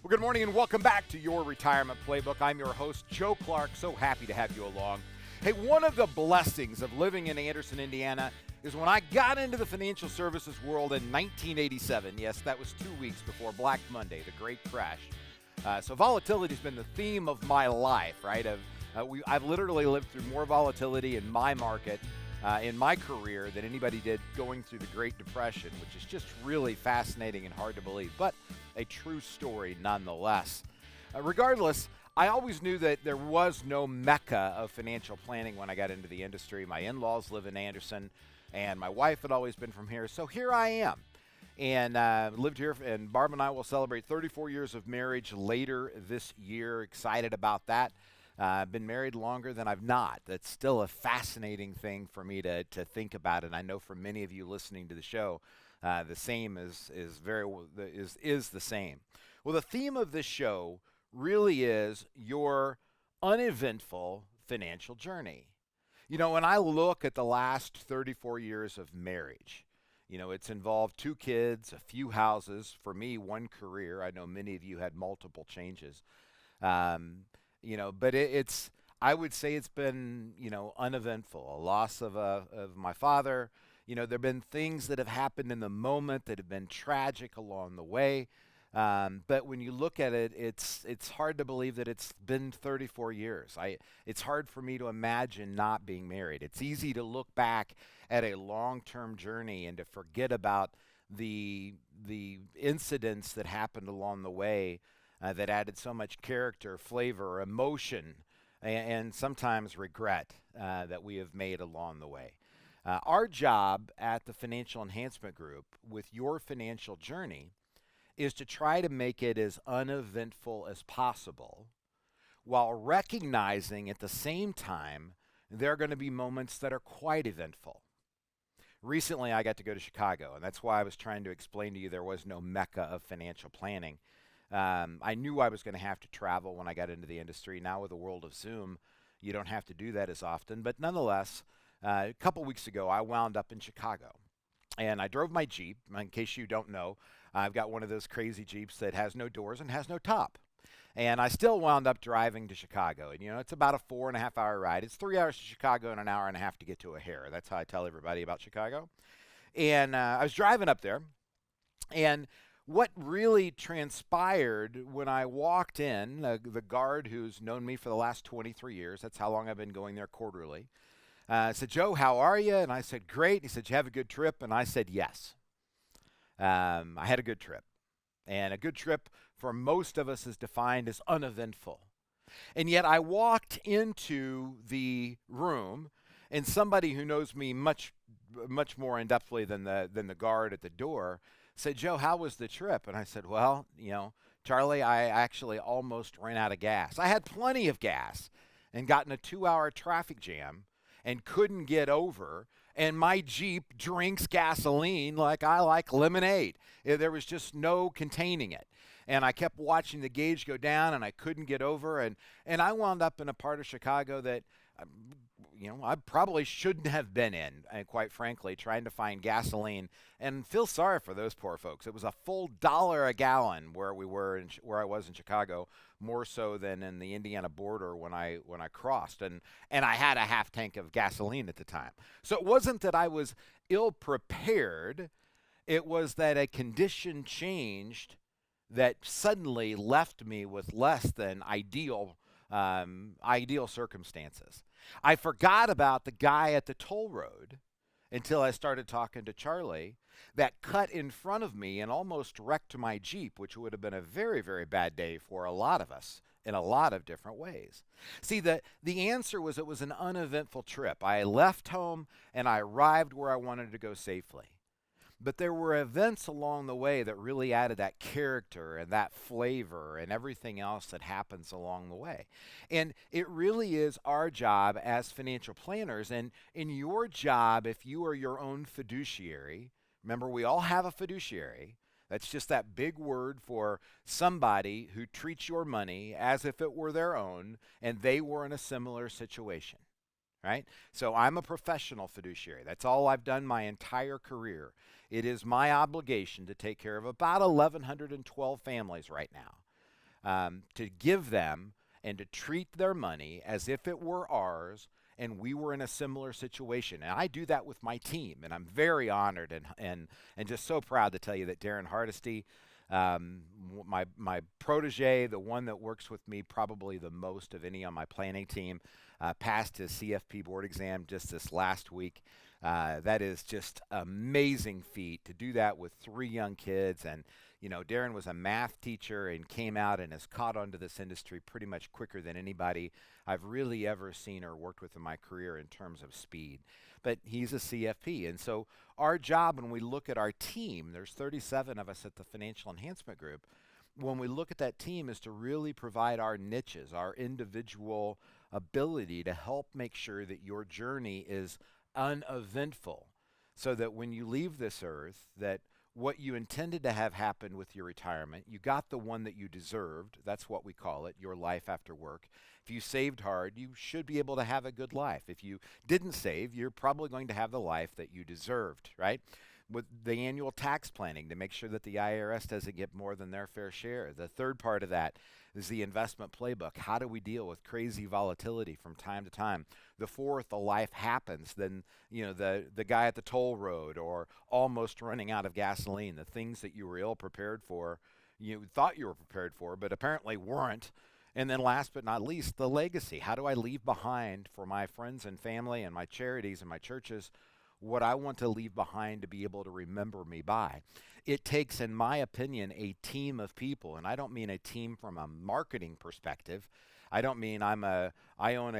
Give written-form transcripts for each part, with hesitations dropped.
Well, good morning and welcome back to your Retirement Playbook. I'm your host, Joe Clark. So happy to have you along. Hey, one of the blessings of living in Anderson, Indiana is when I got into the financial services world in 1987. Yes, that was 2 weeks before Black Monday, the great crash. So volatility has been the theme of my life, right? I've literally lived through more volatility in my market, in my career, than anybody did going through the Great Depression, which is just really fascinating and hard to believe, but a true story nonetheless. Regardless, I always knew that there was no mecca of financial planning when I got into the industry. My in-laws live in Anderson, and my wife had always been from here, so here I am. And lived here, and Barb and I will celebrate 34 years of marriage later this year. Excited about that. I've been married longer than I've not. That's still a fascinating thing for me to think about, and I know for many of you listening to the show, the same is the same. Well, the theme of this show really is your uneventful financial journey. You know, when I look at the last 34 years of marriage, you know, it's involved 2 kids, a few houses, for me, 1 career. I know many of you had multiple changes. But I would say it's been, uneventful. A loss of my father. You know, there have been things that have happened in the moment that have been tragic along the way. But when you look at it, it's hard to believe that it's been 34 years. It's hard for me to imagine not being married. It's easy to look back at a long-term journey and to forget about the incidents that happened along the way that added so much character, flavor, emotion, and sometimes regret that we have made along the way. Our job at the Financial Enhancement Group with your financial journey is to try to make it as uneventful as possible while recognizing at the same time there are going to be moments that are quite eventful. Recently, I got to go to Chicago, and that's why I was trying to explain to you there was no mecca of financial planning. I knew I was going to have to travel when I got into the industry. Now with the world of Zoom, you don't have to do that as often. But nonetheless, a couple weeks ago, I wound up in Chicago. And I drove my Jeep. In case you don't know, I've got one of those crazy Jeeps that has no doors and has no top. And I still wound up driving to Chicago. And, it's about a 4.5-hour ride. It's 3 hours to Chicago and an hour and a half to get to O'Hare. That's how I tell everybody about Chicago. And I was driving up there. And what really transpired when I walked in, the guard who's known me for the last 23 years, that's how long I've been going there quarterly, said, "Joe, how are you?" And I said, "Great." He said, "You have a good trip?" And I said, "Yes." I had a good trip. And a good trip for most of us is defined as uneventful. And yet I walked into the room, and somebody who knows me much more in-depthly than the guard at the door said, "Joe, how was the trip?" And I said, "Well, Charlie, I actually almost ran out of gas. I had plenty of gas and got in a 2-hour traffic jam and couldn't get over. And my Jeep drinks gasoline like I like lemonade. There was just no containing it. And I kept watching the gauge go down, and I couldn't get over. And I wound up in a part of Chicago that, I probably shouldn't have been in, and quite frankly, trying to find gasoline. And feel sorry for those poor folks. It was a full $1 a gallon where I was in Chicago, more so than in the Indiana border when I crossed. And I had a half tank of gasoline at the time. So it wasn't that I was ill prepared. It was that a condition changed that suddenly left me with less than ideal circumstances. I forgot about the guy at the toll road until I started talking to Charlie that cut in front of me and almost wrecked my Jeep, which would have been a very, very bad day for a lot of us in a lot of different ways. See, the answer was it was an uneventful trip. I left home and I arrived where I wanted to go safely. But there were events along the way that really added that character and that flavor and everything else that happens along the way. And it really is our job as financial planners, and in your job, if you are your own fiduciary, remember we all have a fiduciary. That's just that big word for somebody who treats your money as if it were their own and they were in a similar situation. Right? So I'm a professional fiduciary. That's all I've done my entire career. It is my obligation to take care of about 1,112 families right now. to give them and to treat their money as if it were ours and we were in a similar situation. And I do that with my team, and I'm very honored and just so proud to tell you that Darren Hardesty, my protege, the one that works with me probably the most of any on my planning team, passed his CFP board exam just this last week. That is just amazing feat to do that with 3 young kids. And Darren was a math teacher and came out and has caught on to this industry pretty much quicker than anybody I've really ever seen or worked with in my career in terms of speed. But he's a CFP. And so our job when we look at our team, there's 37 of us at the Financial Enhancement Group, when we look at that team is to really provide our niches, our individual ability to help make sure that your journey is uneventful so that when you leave this earth, that what you intended to have happen with your retirement, you got the one that you deserved. That's what we call it, your life after work. If you saved hard, you should be able to have a good life. If you didn't save, you're probably going to have the life that you deserved, right? With the annual tax planning to make sure that the IRS doesn't get more than their fair share. The third part of that is the investment playbook. How do we deal with crazy volatility from time to time? The fourth, the life happens. Then, the guy at the toll road or almost running out of gasoline, the things that you were ill prepared for, you thought you were prepared for, but apparently weren't. And then last but not least, the legacy. How do I leave behind for my friends and family and my charities and my churches what I want to leave behind to be able to remember me by? It takes, in my opinion, a team of people, and I don't mean a team from a marketing perspective. I don't mean I own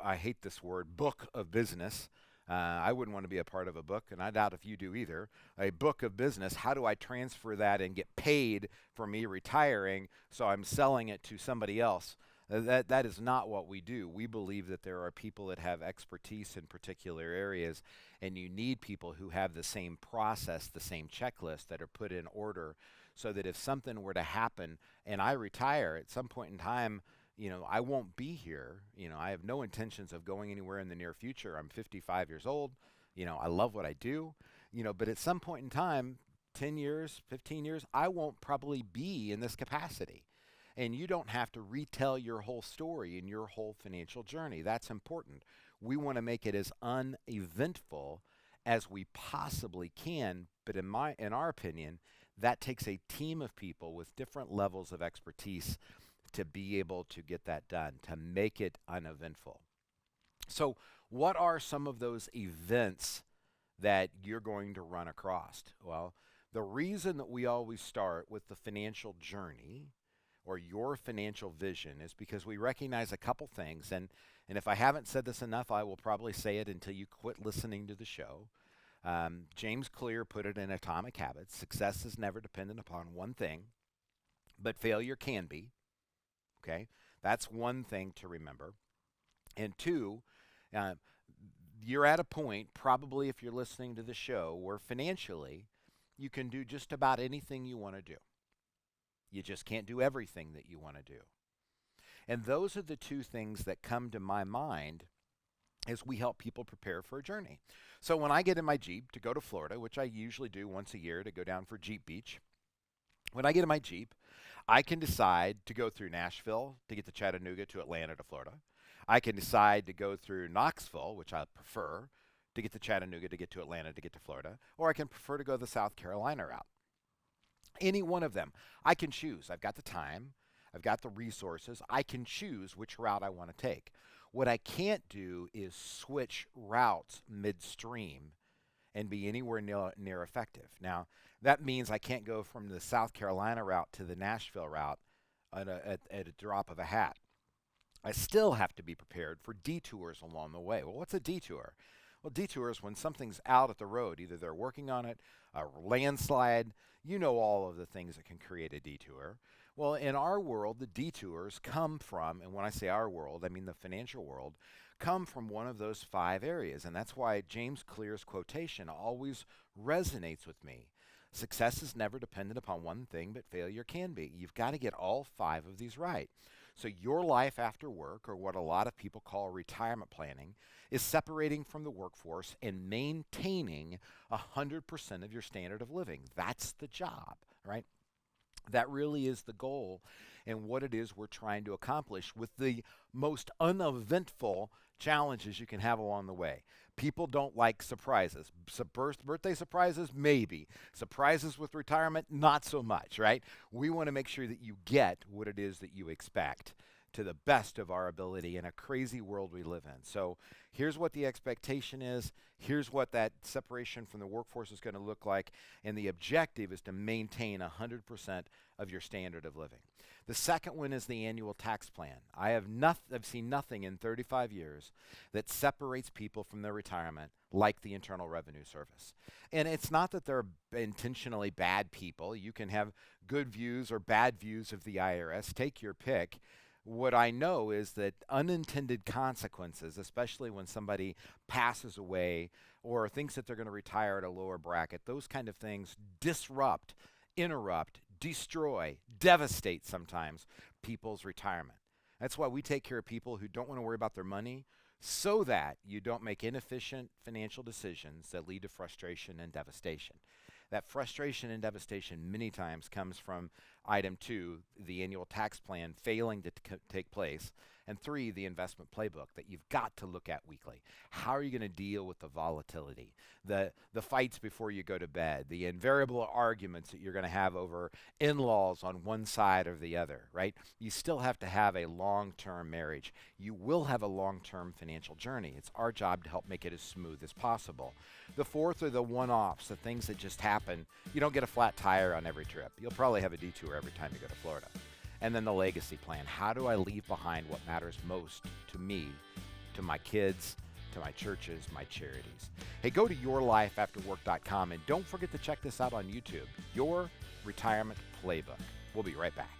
I hate this word, book of business. I wouldn't want to be a part of a book, and I doubt if you do either. A book of business, how do I transfer that and get paid for me retiring so I'm selling it to somebody else? That is not what we do. We believe that there are people that have expertise in particular areas, and you need people who have the same process, the same checklist that are put in order so that if something were to happen and I retire at some point in time, I won't be here. I have no intentions of going anywhere in the near future. I'm 55 years old. I love what I do, but at some point in time, 10 years, 15 years, I won't probably be in this capacity. And you don't have to retell your whole story and your whole financial journey. That's important. We want to make it as uneventful as we possibly can, but in our opinion, that takes a team of people with different levels of expertise to be able to get that done, to make it uneventful. So, what are some of those events that you're going to run across? Well, the reason that we always start with the financial journey or your financial vision is because we recognize a couple things. And if I haven't said this enough, I will probably say it until you quit listening to the show. James Clear put it in Atomic Habits. Success is never dependent upon one thing, but failure can be. Okay? That's one thing to remember. And two, you're at a point, probably if you're listening to the show, where financially you can do just about anything you want to do. You just can't do everything that you want to do. And those are the two things that come to my mind as we help people prepare for a journey. So when I get in my Jeep to go to Florida, which I usually do once a year to go down for Jeep Beach, when I get in my Jeep, I can decide to go through Nashville to get to Chattanooga to Atlanta to Florida. I can decide to go through Knoxville, which I prefer, to get to Chattanooga to get to Atlanta to get to Florida, or I can prefer to go the South Carolina route. Any one of them, I can choose. I've got the time. I've got the resources. I can choose which route I want to take. What I can't do is switch routes midstream and be anywhere near effective. Now, that means I can't go from the South Carolina route to the Nashville route at a drop of a hat. I still have to be prepared for detours along the way. Well, what's a detour? Well, detour is when something's out at the road. Either they're working on it, a landslide, all of the things that can create a detour. Well, in our world, the detours come from, and when I say our world, I mean the financial world, come from one of those 5 areas. And that's why James Clear's quotation always resonates with me. Success is never dependent upon one thing, but failure can be. You've got to get all 5 of these right. So your life after work, or what a lot of people call retirement planning, is separating from the workforce and maintaining 100% of your standard of living. That's the job, right? That really is the goal and what it is we're trying to accomplish with the most uneventful challenges you can have along the way. People don't like surprises. Birthday surprises, maybe. Surprises with retirement, not so much, right? We want to make sure that you get what it is that you expect to the best of our ability in a crazy world we live in. So here's what the expectation is. Here's what that separation from the workforce is going to look like. And the objective is to maintain 100% of your standard of living. The second one is the annual tax plan. I've seen nothing in 35 years that separates people from their retirement like the Internal Revenue Service. And it's not that they're intentionally bad people. You can have good views or bad views of the IRS. Take your pick. What I know is that unintended consequences, especially when somebody passes away or thinks that they're going to retire at a lower bracket, those kind of things disrupt, interrupt, destroy, devastate sometimes people's retirement. That's why we take care of people who don't want to worry about their money so that you don't make inefficient financial decisions that lead to frustration and devastation. That frustration and devastation many times comes from item 2, the annual tax plan failing to take place, and 3, the investment playbook that you've got to look at weekly. How are you going to deal with the volatility, the fights before you go to bed, the invariable arguments that you're going to have over in-laws on one side or the other, right? You still have to have a long-term marriage. You will have a long-term financial journey. It's our job to help make it as smooth as possible. The fourth are the one-offs, the things that just happen. You don't get a flat tire on every trip. You'll probably have a detour every time you go to Florida. And then the legacy plan. How do I leave behind what matters most to me, to my kids, to my churches, my charities? Hey, go to yourlifeafterwork.com and don't forget to check this out on YouTube, Your Retirement Playbook. We'll be right back.